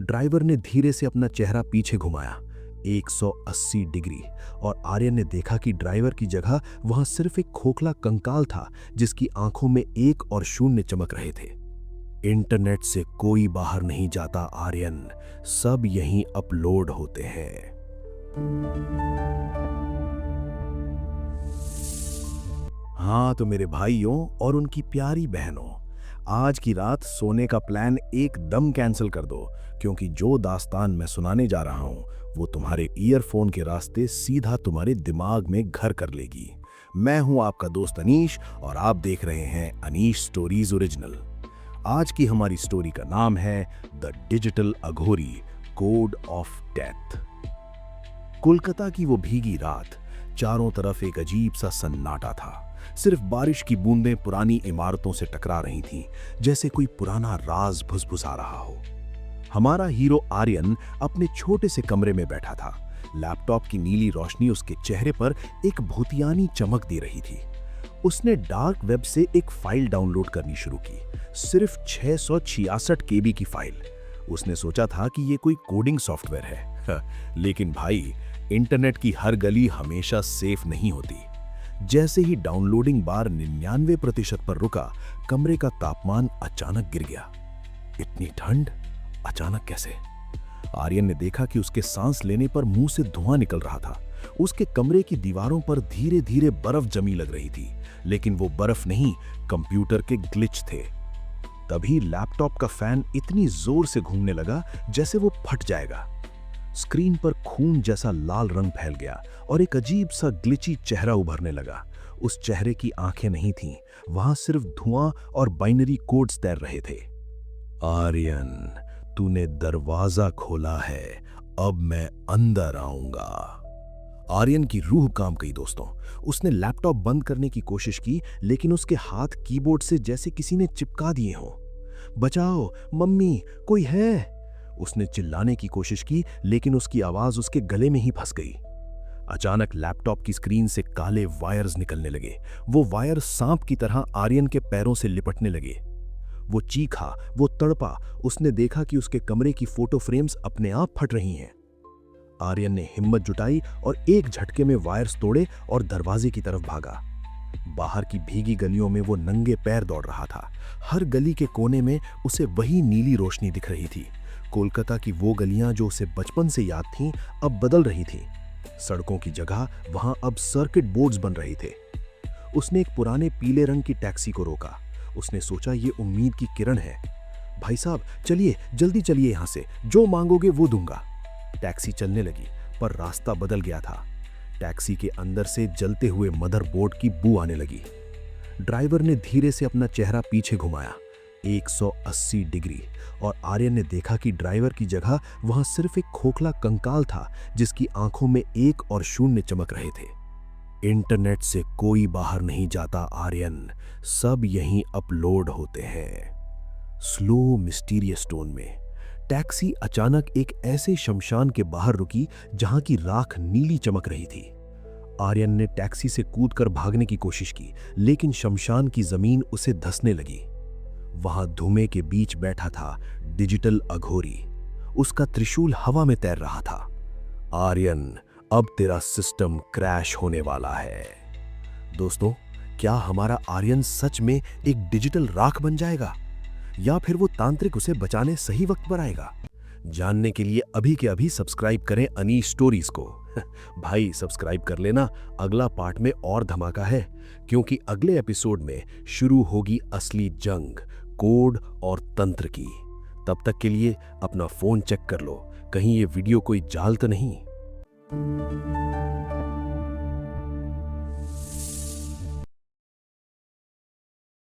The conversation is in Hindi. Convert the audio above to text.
ड्राइवर ने धीरे से अपना चेहरा पीछे घुमाया 180 डिग्री, और आर्यन ने देखा कि ड्राइवर की जगह वहां सिर्फ एक खोखला कंकाल था जिसकी आंखों में 1 और 0 चमक रहे थे। इंटरनेट से कोई बाहर नहीं जाता आर्यन, सब यहीं अपलोड होते हैं। हाँ तो मेरे भाइयों और उनकी प्यारी बहनों, आज की रात सोने का प्लान एकदम कैंसिल कर दो, क्योंकि जो दास्तान मैं सुनाने जा रहा हूं वो तुम्हारे ईयरफोन के रास्ते सीधा तुम्हारे दिमाग में घर कर लेगी। मैं हूं आपका दोस्त अनीश और आप देख रहे हैं अनीश स्टोरीज ओरिजिनल। आज की हमारी स्टोरी का नाम है the digital Aghori, code of death. Kolkata की वो भीगी रात, चारों तरफ एक अजीब सा सन्नाटा था। सिर्फ बारिश की बूंदें पुरानी इमारतों से टकरा रही थीं, जैसे कोई पुराना राज भुसभुसा रहा हो। हमारा हीरो आर्यन अपने छोटे से कमरे में बैठा था। लैपटॉप की नीली रोशनी उसके चेहरे पर एक भूतियानी चमक दे रही थी। उसने डार्क वेब से एक फाइल डाउनलोड करनी शुरू की, सिर्फ 666 केबी की फाइल। उसने सोचा था कि ये कोई कोडिंग सॉफ्टवेयर है, लेकिन भाई इंटरनेट की हर गली हमेशा सेफ नहीं होती। जैसे ही डाउनलोडिंग बार 99% पर रुका, कमरे का तापमान अचानक गिर गया। इतनी ठंड अचानक कैसे? आर्यन ने देखा कि उसके सांस लेने पर मुंह से धुआं निकल रहा था। उसके कमरे की दीवारों पर धीरे धीरे बर्फ जमी लग रही थी, लेकिन वो बर्फ नहीं, कंप्यूटर के ग्लिच थे। तभी लैपटॉप का फैन इतनी जोर से घूमने लगा जैसे वो फट जाएगा। स्क्रीन पर खून जैसा लाल रंग फैल गया और एक अजीब सा ग्लिची चेहरा उभरने लगा। उस चेहरे की आंखें नहीं थीं, वहां सिर्फ धुआं और बाइनरी कोड्स तैर रहे थे। आर्यन, तूने दरवाजा खोला है, अब मैं अंदर आऊंगा। आर्यन की रूह कांप गई दोस्तों। उसने लैपटॉप बंद करने की कोशिश की, लेकिन उसके हाथ कीबोर्ड से जैसे किसी ने चिपका दिए हों। बचाओ, मम्मी, कोई है? उसने चिल्लाने की कोशिश की, लेकिन उसकी आवाज उसके गले में ही फंस गई। अचानक लैपटॉप की स्क्रीन से काले वायर्स निकलने लगे। वो वायर सांप की तरह आर्यन के पैरों से लिपटने लगे। वो चीखा, वो तड़पा। उसने देखा कि उसके कमरे की फोटो फ्रेम्स अपने आप फट रही हैं। आर्यन ने हिम्मत जुटाई और एक झटके में वायर्स तोड़े और दरवाजे की तरफ भागा। बाहर की भीगी गलियों में वो नंगे पैर दौड़ रहा था। हर गली के कोने में उसे वही नीली रोशनी दिख रही थी। कोलकाता की वो गलियां जो उसे बचपन से याद थीं, अब बदल रही थीं। सड़कों की जगह वहां अब सर्किट बोर्ड्स बन रहे थे। उसने एक पुराने पीले रंग की टैक्सी को रोका। उसने सोचा ये उम्मीद की किरण है। भाई साहब चलिए, जल्दी चलिए यहां से, जो मांगोगे वो दूंगा। टैक्सी चलने लगी, पर रास्ता बदल गया था। टैक्सी के अंदर से जलते हुए मदरबोर्ड की बू आने लगी। ड्राइवर ने धीरे से अपना चेहरा पीछे घुमाया 180 डिग्री, और आर्यन ने देखा कि ड्राइवर की जगह वहां सिर्फ एक खोखला कंकाल था जिसकी आंखों में 1 और 0 चमक रहे थे। इंटरनेट से कोई बाहर नहीं जाता आर्यन, सब यहीं अपलोड होते हैं। स्लो मिस्टीरियस टोन में टैक्सी अचानक एक ऐसे शमशान के बाहर रुकी जहां की राख नीली चमक रही थी। आर्यन ने टैक्सी से कूदकर भागने की कोशिश की, लेकिन शमशान की जमीन उसे धंसने लगी। वहां धुएं के बीच बैठा था डिजिटल अघोरी। उसका त्रिशूल हवा में तैर रहा था। आर्यन, अब तेरा सिस्टम क्रैश होने वाला है। दोस्तों, क्या हमारा आर्यन सच में एक डिजिटल राख बन जाएगा, या फिर वो तांत्रिक उसे बचाने सही वक्त पर आएगा? जानने के लिए अभी के अभी सब्सक्राइब करें अनीश स्टोरीज को। भाई सब्सक्राइब कर लेना, अगला पार्ट में और धमाका है, क्योंकि अगले एपिसोड में शुरू होगी असली जंग कोड और तंत्र की। तब तक के लिए अपना फोन चेक कर लो, कहीं ये वीडियो कोई जाल तो नहीं।